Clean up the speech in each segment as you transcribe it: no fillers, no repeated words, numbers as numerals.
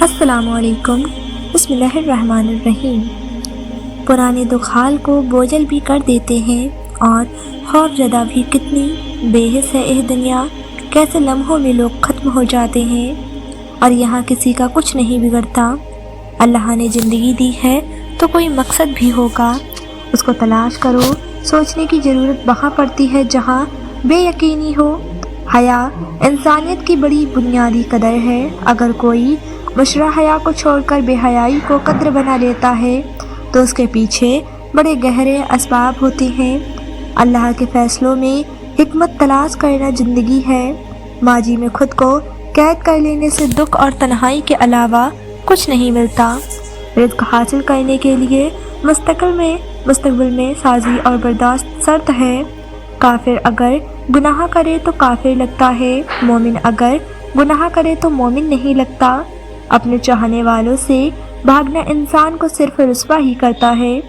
السلام علیکم۔ بسم اللہ الرحمن الرحیم۔ پرانے دکھال کو بوجھل بھی کر دیتے ہیں اور خوف زدہ بھی۔ کتنی بے حس ہے یہ دنیا، کیسے لمحوں میں لوگ ختم ہو جاتے ہیں اور یہاں کسی کا کچھ نہیں بگڑتا۔ اللہ نے زندگی دی ہے تو کوئی مقصد بھی ہوگا، اس کو تلاش کرو۔ سوچنے کی ضرورت وہاں پڑتی ہے جہاں بے یقینی ہو۔ حیا انسانیت کی بڑی بنیادی قدر ہے۔ اگر کوئی مشرع حیا کو چھوڑ کر بے حیائی کو قدر بنا لیتا ہے تو اس کے پیچھے بڑے گہرے اسباب ہوتے ہیں۔ اللہ کے فیصلوں میں حکمت تلاش کرنا زندگی ہے۔ ماضی میں خود کو قید کر لینے سے دکھ اور تنہائی کے علاوہ کچھ نہیں ملتا۔ رزق حاصل کرنے کے لیے مستقبل میں سازی اور برداشت شرط ہے۔ کافر اگر گناہ کرے تو کافر لگتا ہے، مومن اگر گناہ کرے تو مومن نہیں لگتا۔ اپنے چاہنے والوں سے بھاگنا انسان کو صرف رسوا ہی کرتا ہے۔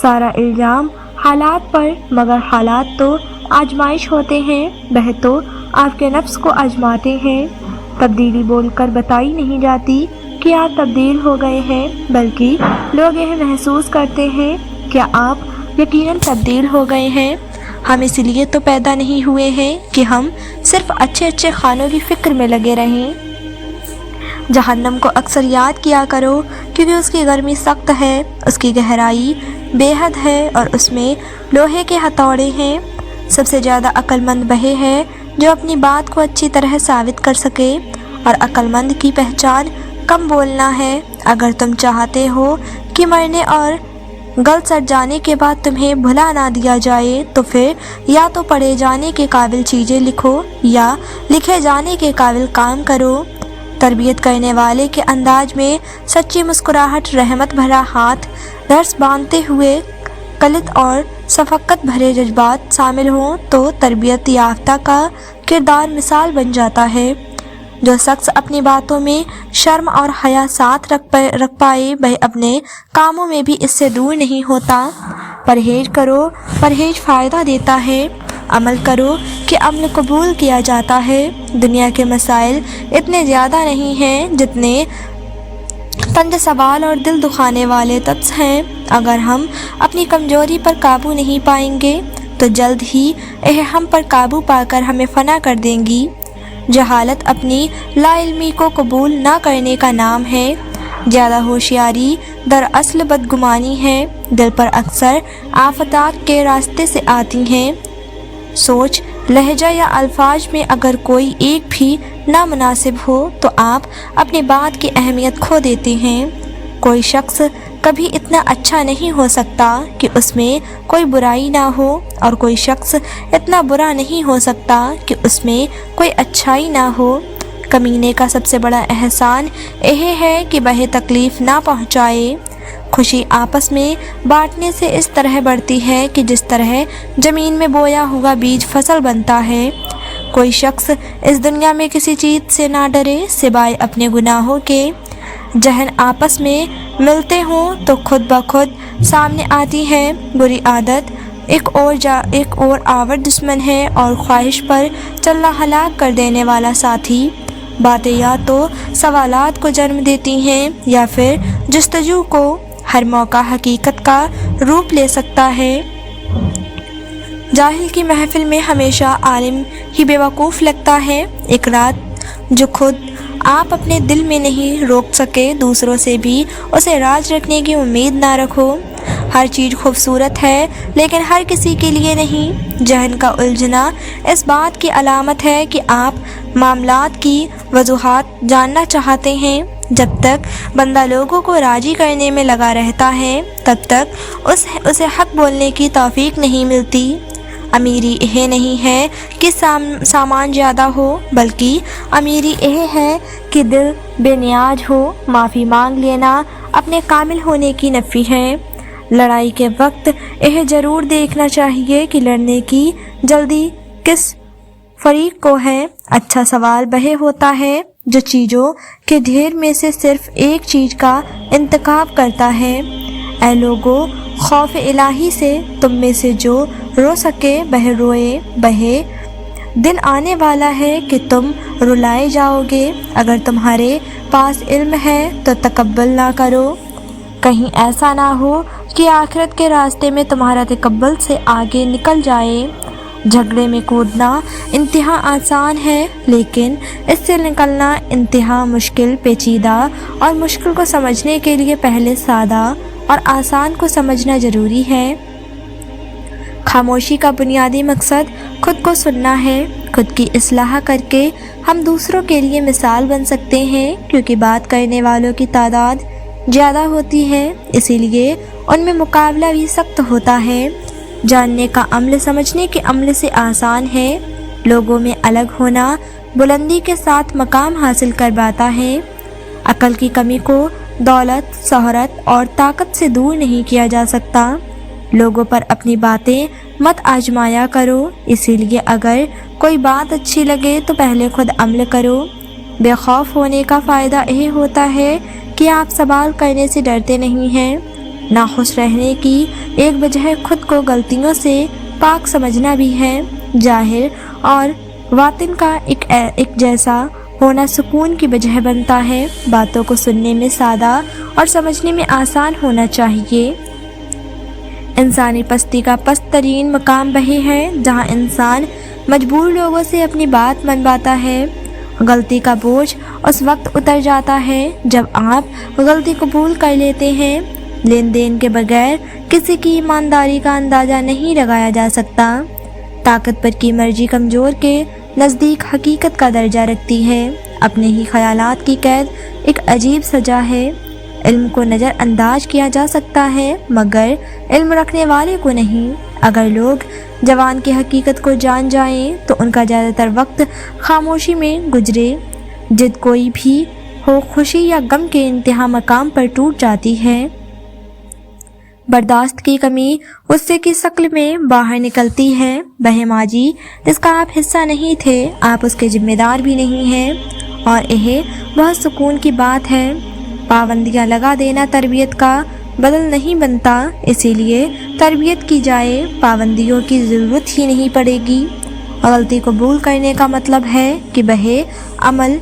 سارا الزام حالات پر، مگر حالات تو آزمائش ہوتے ہیں، وہ تو آپ کے نفس کو آزماتے ہیں۔ تبدیلی بول کر بتائی نہیں جاتی کہ آپ تبدیل ہو گئے ہیں، بلکہ لوگ یہ محسوس کرتے ہیں کہ آپ یقیناً تبدیل ہو گئے ہیں۔ ہم اس لیے تو پیدا نہیں ہوئے ہیں کہ ہم صرف اچھے کھانوں کی فکر میں لگے رہیں۔ جہنم کو اکثر یاد کیا کرو، کیونکہ اس کی گرمی سخت ہے، اس کی گہرائی بے حد ہے اور اس میں لوہے کے ہتھوڑے ہیں۔ سب سے زیادہ عقل مند وہی ہے جو اپنی بات کو اچھی طرح ثابت کر سکے، اور عقل مند کی پہچان کم بولنا ہے۔ اگر تم چاہتے ہو کہ مرنے اور گل سڑ جانے کے بعد تمہیں بھلا نہ دیا جائے تو پھر یا تو پڑھے جانے کے قابل چیزیں لکھو یا لکھے جانے کے قابل کام کرو۔ تربیت کرنے والے کے انداز میں سچی مسکراہٹ، رحمت بھرا ہاتھ، درس باندھتے ہوئے قلت اور شفقت بھرے جذبات شامل ہوں تو تربیت یافتہ کا کردار مثال بن جاتا ہے۔ جو شخص اپنی باتوں میں شرم اور حیا ساتھ رکھ پائے، وہ اپنے کاموں میں بھی اس سے دور نہیں ہوتا۔ پرہیز کرو، پرہیز فائدہ دیتا ہے۔ عمل کرو کہ عمل قبول کیا جاتا ہے۔ دنیا کے مسائل اتنے زیادہ نہیں ہیں جتنے طنز سوال اور دل دکھانے والے طبع ہیں۔ اگر ہم اپنی کمزوری پر قابو نہیں پائیں گے تو جلد ہی یہ ہم پر قابو پا کر ہمیں فنا کر دیں گی۔ جہالت اپنی لا علمی کو قبول نہ کرنے کا نام ہے۔ زیادہ ہوشیاری دراصل بدگمانی ہے۔ دل پر اکثر آفات کے راستے سے آتی ہیں۔ سوچ، لہجہ یا الفاظ میں اگر کوئی ایک بھی نامناسب ہو تو آپ اپنی بات کی اہمیت کھو دیتے ہیں۔ کوئی شخص کبھی اتنا اچھا نہیں ہو سکتا کہ اس میں کوئی برائی نہ ہو، اور کوئی شخص اتنا برا نہیں ہو سکتا کہ اس میں کوئی اچھائی نہ ہو۔ کمینے کا سب سے بڑا احسان یہ ہے کہ وہ تکلیف نہ پہنچائے۔ خوشی آپس میں بانٹنے سے اس طرح بڑھتی ہے کہ جس طرح زمین میں بویا ہوا بیج فصل بنتا ہے۔ کوئی شخص اس دنیا میں کسی چیز سے نہ ڈرے سوائے اپنے گناہوں کے۔ ذہن آپس میں ملتے ہوں تو خود بخود سامنے آتی ہے بری عادت۔ ایک اور آور دشمن ہے اور خواہش پر چلنا ہلاک کر دینے والا ساتھی۔ باتیں یا تو سوالات کو جنم دیتی ہیں یا پھر جستجو کو۔ ہر موقع حقیقت کا روپ لے سکتا ہے۔ جاہل کی محفل میں ہمیشہ عالم ہی بیوقوف لگتا ہے۔ ایک رات جو خود آپ اپنے دل میں نہیں روک سکے، دوسروں سے بھی اسے راز رکھنے کی امید نہ رکھو۔ ہر چیز خوبصورت ہے لیکن ہر کسی کے لیے نہیں۔ ذہن کا الجھنا اس بات کی علامت ہے کہ آپ معاملات کی وضاحت جاننا چاہتے ہیں۔ جب تک بندہ لوگوں کو راضی کرنے میں لگا رہتا ہے تب تک اسے حق بولنے کی توفیق نہیں ملتی۔ امیری یہ نہیں ہے کہ سامان زیادہ ہو، بلکہ امیری یہ ہے کہ دل بے نیاز ہو۔ معافی مانگ لینا اپنے کامل ہونے کی نفی ہے۔ لڑائی کے وقت یہ ضرور دیکھنا چاہیے کہ لڑنے کی جلدی کس فریق کو ہے۔ اچھا سوال وہ ہوتا ہے جو چیزوں کے ڈھیر میں سے صرف ایک چیز کا انتخاب کرتا ہے۔ اے لوگو، خوف الہی سے تم میں سے جو رو سکے وہ روئے، وہ دن آنے والا ہے کہ تم رلائے جاؤ گے۔ اگر تمہارے پاس علم ہے تو تکبر نہ کرو، کہیں ایسا نہ ہو کہ آخرت کے راستے میں تمہارا تکبر سے آگے نکل جائے۔ جھگڑے میں کودنا انتہا آسان ہے، لیکن اس سے نکلنا انتہا مشکل، پیچیدہ اور مشکل کو سمجھنے کے لیے پہلے سادہ اور آسان کو سمجھنا ضروری ہے۔ خاموشی کا بنیادی مقصد خود کو سننا ہے۔ خود کی اصلاح کر کے ہم دوسروں کے لیے مثال بن سکتے ہیں، کیونکہ بات کرنے والوں کی تعداد زیادہ ہوتی ہے، اسی لیے ان میں مقابلہ بھی سخت ہوتا ہے۔ جاننے کا عمل سمجھنے کے عمل سے آسان ہے۔ لوگوں میں الگ ہونا بلندی کے ساتھ مقام حاصل کرواتا ہے۔ عقل کی کمی کو دولت، شہرت اور طاقت سے دور نہیں کیا جا سکتا۔ لوگوں پر اپنی باتیں مت آزمایا کرو، اسی لیے اگر کوئی بات اچھی لگے تو پہلے خود عمل کرو۔ بے خوف ہونے کا فائدہ یہ ہوتا ہے کہ آپ سوال کرنے سے ڈرتے نہیں ہیں۔ ناخوش رہنے کی ایک وجہ خود کو غلطیوں سے پاک سمجھنا بھی ہے۔ ظاہر اور باطن کا ایک جیسا ہونا سکون کی وجہ بنتا ہے۔ باتوں کو سننے میں سادہ اور سمجھنے میں آسان ہونا چاہیے۔ انسانی پستی کا پست ترین مقام وہی ہے جہاں انسان مجبور لوگوں سے اپنی بات منواتا ہے۔ غلطی کا بوجھ اس وقت اتر جاتا ہے جب آپ غلطی قبول کر لیتے ہیں۔ لین دین کے بغیر کسی کی ایمانداری کا اندازہ نہیں لگایا جا سکتا۔ طاقتور کی مرضی کمزور کے نزدیک حقیقت کا درجہ رکھتی ہے۔ اپنے ہی خیالات کی قید ایک عجیب سزا ہے۔ علم کو نظر انداز کیا جا سکتا ہے، مگر علم رکھنے والے کو نہیں۔ اگر لوگ جوان کی حقیقت کو جان جائیں تو ان کا زیادہ تر وقت خاموشی میں گزرے۔ جد کوئی بھی ہو خوشی یا غم کے انتہا مقام پر ٹوٹ جاتی ہے۔ برداشت کی کمی غصے کی شکل میں باہر نکلتی ہے۔ وہ ماضی جس کا آپ حصہ نہیں تھے، آپ اس کے ذمہ دار بھی نہیں ہیں، اور یہ بہت سکون کی بات ہے۔ پابندیاں لگا دینا تربیت کا بدل نہیں بنتا، اسی لیے تربیت کی جائے پابندیوں کی ضرورت ہی نہیں پڑے گی۔ غلطی قبول کرنے کا مطلب ہے کہ وہ عمل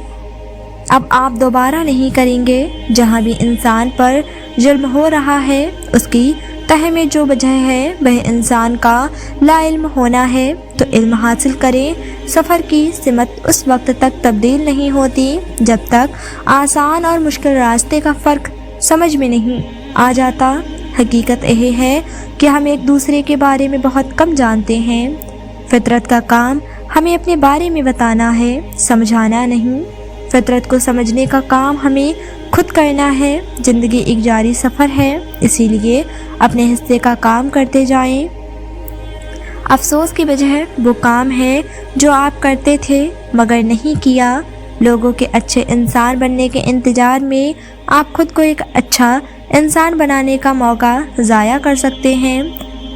اب آپ دوبارہ نہیں کریں گے۔ جہاں بھی انسان پر ظلم ہو رہا ہے، اس کی تہ میں جو وجہ ہے وہ انسان کا لا علم ہونا ہے، تو علم حاصل کریں۔ سفر کی سمت اس وقت تک تبدیل نہیں ہوتی جب تک آسان اور مشکل راستے کا فرق سمجھ میں نہیں آ جاتا۔ حقیقت یہ ہے کہ ہم ایک دوسرے کے بارے میں بہت کم جانتے ہیں۔ فطرت کا کام ہمیں اپنے بارے میں بتانا ہے، سمجھانا نہیں۔ فطرت کو سمجھنے کا کام ہمیں خود کرنا ہے۔ زندگی ایک جاری سفر ہے، اسی لیے اپنے حصے کا کام کرتے جائیں۔ افسوس کی وجہ وہ کام ہے جو آپ کرتے تھے مگر نہیں کیا۔ لوگوں کے اچھے انسان بننے کے انتظار میں آپ خود کو ایک اچھا انسان بنانے کا موقع ضائع کر سکتے ہیں۔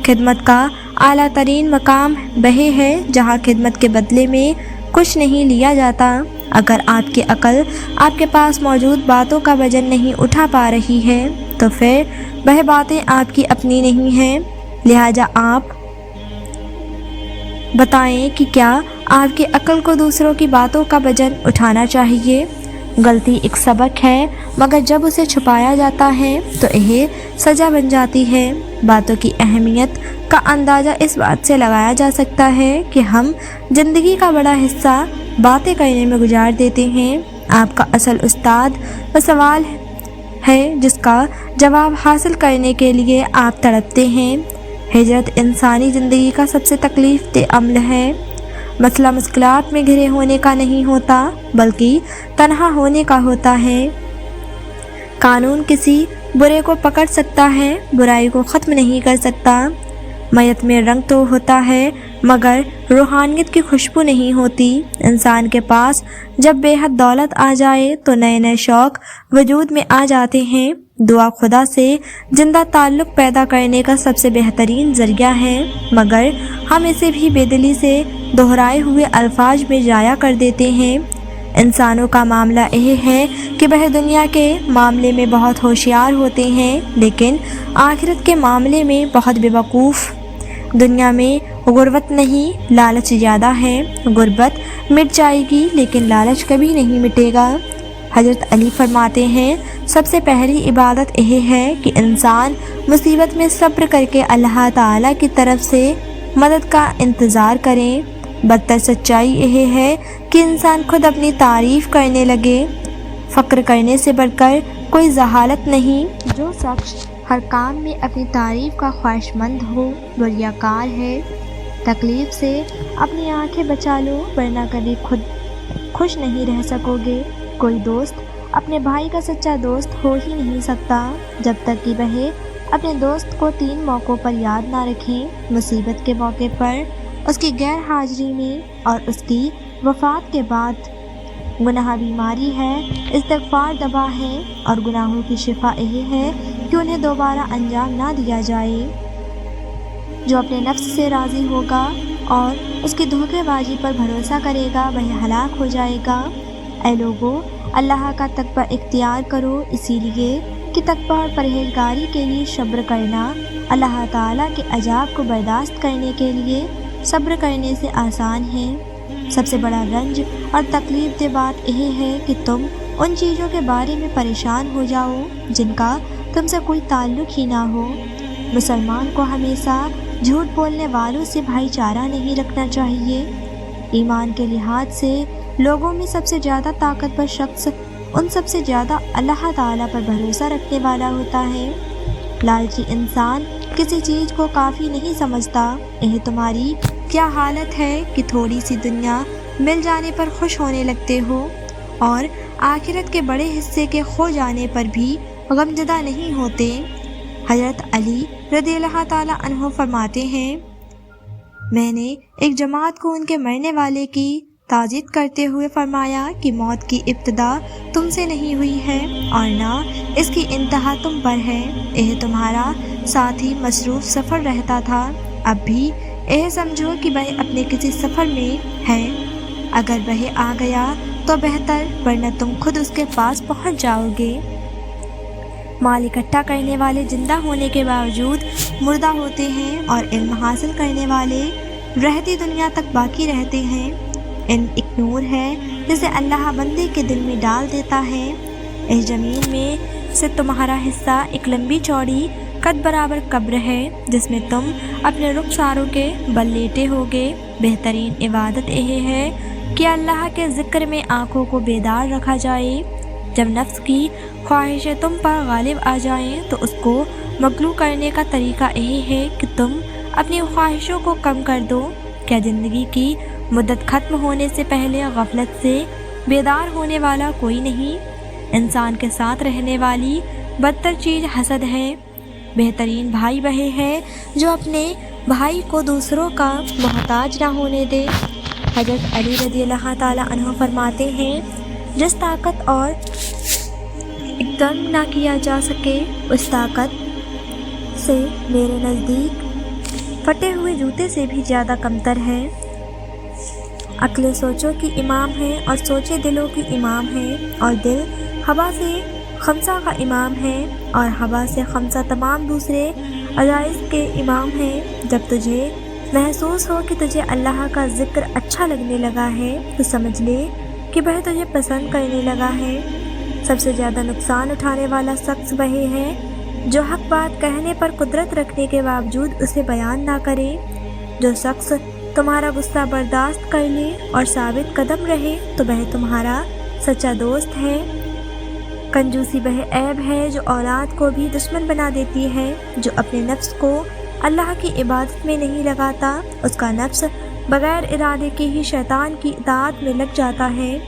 خدمت کا اعلیٰ ترین مقام وہی ہے جہاں خدمت کے بدلے میں کچھ نہیں لیا جاتا۔ اگر آپ کی عقل آپ کے پاس موجود باتوں کا وزن نہیں اٹھا پا رہی ہے تو پھر وہ باتیں آپ کی اپنی نہیں ہیں۔ لہٰذا آپ بتائیں کہ کیا آپ کی عقل کو دوسروں کی باتوں کا وزن اٹھانا چاہیے؟ غلطی ایک سبق ہے، مگر جب اسے چھپایا جاتا ہے تو یہ سزا بن جاتی ہے۔ باتوں کی اہمیت کا اندازہ اس بات سے لگایا جا سکتا ہے کہ ہم زندگی کا بڑا حصہ باتیں کرنے میں گزار دیتے ہیں۔ آپ کا اصل استاد وہ سوال ہے جس کا جواب حاصل کرنے کے لیے آپ تڑپتے ہیں۔ ہجرت انسانی زندگی کا سب سے تکلیف دہ عمل ہے۔ مسئلہ مشکلات میں گھرے ہونے کا نہیں ہوتا بلکہ تنہا ہونے کا ہوتا ہے۔ قانون کسی برے کو پکڑ سکتا ہے، برائی کو ختم نہیں کر سکتا۔ میت میں رنگ تو ہوتا ہے مگر روحانیت کی خوشبو نہیں ہوتی۔ انسان کے پاس جب بے حد دولت آ جائے تو نئے نئے شوق وجود میں آ جاتے ہیں۔ دعا خدا سے زندہ تعلق پیدا کرنے کا سب سے بہترین ذریعہ ہے، مگر ہم اسے بھی بے دلی سے دہرائے ہوئے الفاظ میں ضائع کر دیتے ہیں۔ انسانوں کا معاملہ یہ ہے کہ وہ دنیا کے معاملے میں بہت ہوشیار ہوتے ہیں لیکن آخرت کے معاملے میں بہت بے وقوف۔ دنیا میں غربت نہیں، لالچ زیادہ ہے۔ غربت مٹ جائے گی لیکن لالچ کبھی نہیں مٹے گا۔ حضرت علی فرماتے ہیں سب سے پہلی عبادت یہ ہے کہ انسان مصیبت میں صبر کر کے اللہ تعالیٰ کی طرف سے مدد کا انتظار کریں۔ بدتر سچائی یہ ہے کہ انسان خود اپنی تعریف کرنے لگے۔ فخر کرنے سے بڑھ کر کوئی جہالت نہیں۔ جو شخص ہر کام میں اپنی تعریف کا خواہش مند ہو وہ ریاکار ہے۔ تکلیف سے اپنی آنکھیں بچا لو ورنہ کبھی خود خوش نہیں رہ سکو گے۔ کوئی دوست اپنے بھائی کا سچا دوست ہو ہی نہیں سکتا جب تک کہ وہ اپنے دوست کو 3 موقعوں پر یاد نہ رکھیں: مصیبت کے موقع پر، اس کی غیر حاضری میں اور اس کی وفات کے بعد۔ گناہ بیماری ہے، استغفار دوا ہے، اور گناہوں کی شفا یہ ہے کہ انہیں دوبارہ انجام نہ دیا جائے۔ جو اپنے نفس سے راضی ہوگا اور اس کی دھوکے بازی پر بھروسہ کرے گا وہ ہلاک ہو جائے گا۔ اے لوگو، اللہ کا تقوی اختیار کرو، اسی لیے کہ تقوی اور پرہیزگاری کے لیے صبر کرنا اللہ تعالیٰ کے عذاب کو برداشت کرنے کے لیے صبر کرنے سے آسان ہے۔ سب سے بڑا رنج اور تکلیف دہ بات یہ ہے کہ تم ان چیزوں کے بارے میں پریشان ہو جاؤ جن کا تم سے کوئی تعلق ہی نہ ہو۔ مسلمان کو ہمیشہ جھوٹ بولنے والوں سے بھائی چارہ نہیں رکھنا چاہیے۔ ایمان کے لحاظ سے لوگوں میں سب سے زیادہ طاقتور شخص ان سب سے زیادہ اللہ تعالیٰ پر بھروسہ رکھنے والا ہوتا ہے۔ لالچی انسان کسی چیز کو کافی نہیں سمجھتا۔ یہ تمہاری کیا حالت ہے کہ تھوڑی سی دنیا مل جانے پر خوش ہونے لگتے ہو اور آخرت کے بڑے حصے کے کھو جانے پر بھی غمزدہ نہیں ہوتے۔ حضرت علی رضی اللہ تعالیٰ عنہ فرماتے ہیں میں نے ایک جماعت کو ان کے مرنے والے کی تعزیت کرتے ہوئے فرمایا کہ موت کی ابتدا تم سے نہیں ہوئی ہے اور نہ اس کی انتہا تم پر ہے۔ یہ تمہارا ساتھی مصروف سفر رہتا تھا، اب بھی یہ سمجھو کہ وہ اپنے کسی سفر میں ہے۔ اگر وہ آ گیا تو بہتر، ورنہ تم خود اس کے پاس پہنچ جاؤ گے۔ مال اکٹھا کرنے والے زندہ ہونے کے باوجود مردہ ہوتے ہیں اور علم حاصل کرنے والے رہتی دنیا تک باقی رہتے ہیں۔ علم ایک نور ہے جسے اللہ بندے کے دل میں ڈال دیتا ہے۔ اس زمین میں سے تمہارا حصہ ایک لمبی چوڑی قد برابر قبر ہے جس میں تم اپنے رخساروں کے بل لیٹے ہوگے۔ بہترین عبادت یہ ہے کہ اللہ کے ذکر میں آنکھوں کو بیدار رکھا جائے۔ جب نفس کی خواہشیں تم پر غالب آ جائیں تو اس کو مغلوب کرنے کا طریقہ یہی ہے کہ تم اپنی خواہشوں کو کم کر دو۔ کیا زندگی کی مدت ختم ہونے سے پہلے غفلت سے بیدار ہونے والا کوئی نہیں؟ انسان کے ساتھ رہنے والی بدتر چیز حسد ہے۔ بہترین بھائی وہ ہے جو اپنے بھائی کو دوسروں کا محتاج نہ ہونے دے۔ حضرت علی رضی اللہ تعالیٰ عنہ فرماتے ہیں جس طاقت اور اقدام نہ کیا جا سکے اس طاقت سے میرے نزدیک پھٹے ہوئے جوتے سے بھی زیادہ کمتر ہے۔ عقل سوچوں کی امام ہے اور سوچے دلوں کی امام ہے، اور دل ہوا سے خمسہ کا امام ہے اور ہوا سے خمسہ تمام دوسرے عجائز کے امام ہے۔ جب تجھے محسوس ہو کہ تجھے اللہ کا ذکر اچھا لگنے لگا ہے تو سمجھ لے کہ وہ تجھے پسند کرنے لگا ہے۔ سب سے زیادہ نقصان اٹھانے والا شخص وہی ہے جو حق بات کہنے پر قدرت رکھنے کے باوجود اسے بیان نہ کرے۔ جو شخص تمہارا غصہ برداشت کر لے اور ثابت قدم رہے تو وہ تمہارا سچا دوست ہے۔ کنجوسی وہ عیب ہے جو اولاد کو بھی دشمن بنا دیتی ہے۔ جو اپنے نفس کو اللہ کی عبادت میں نہیں لگاتا اس کا نفس بغیر ارادے کے ہی شیطان کی اطاعت میں لگ جاتا ہے،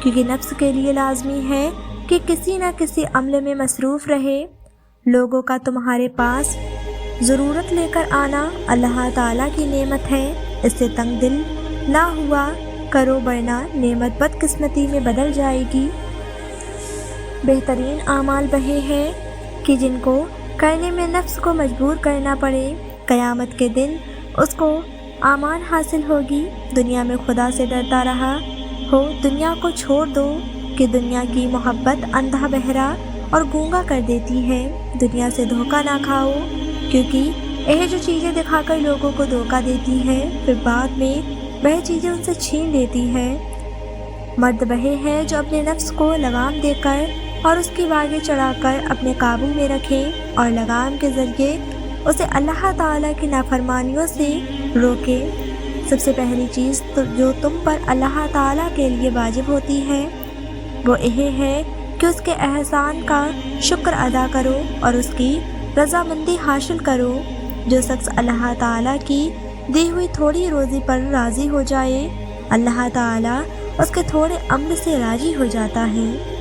کیونکہ نفس کے لیے لازمی ہے کہ کسی نہ کسی عمل میں مصروف رہے۔ لوگوں کا تمہارے پاس ضرورت لے کر آنا اللہ تعالیٰ کی نعمت ہے، اس سے تنگ دل نہ ہوا کرو ورنہ نعمت بدقسمتی میں بدل جائے گی۔ بہترین اعمال وہی ہے کہ جن کو کرنے میں نفس کو مجبور کرنا پڑے۔ قیامت کے دن اس کو امان حاصل ہوگی۔ دنیا میں خدا سے ڈرتا رہا ہو، دنیا کو چھوڑ دو کہ دنیا کی محبت اندھا بہرا اور گونگا کر دیتی ہے۔ دنیا سے دھوکہ نہ کھاؤ کیونکہ یہ جو چیزیں دکھا کر لوگوں کو دھوکہ دیتی ہے، پھر بعد میں وہ چیزیں ان سے چھین لیتی ہے۔ مرد وہ ہے جو اپنے نفس کو لگام دے کر اور اس کی باگیں چڑھا کر اپنے قابو میں رکھے اور لگام کے ذریعے اسے اللہ تعالیٰ کی نافرمانیوں سے روکے۔ سب سے پہلی چیز جو تم پر اللہ تعالیٰ کے لیے واجب ہوتی ہے وہ یہ ہے کہ اس کے احسان کا شکر ادا کرو اور اس کی رضامندی حاصل کرو۔ جو شخص اللہ تعالیٰ کی دی ہوئی تھوڑی روزی پر راضی ہو جائے، اللہ تعالیٰ اس کے تھوڑے عمل سے راضی ہو جاتا ہے۔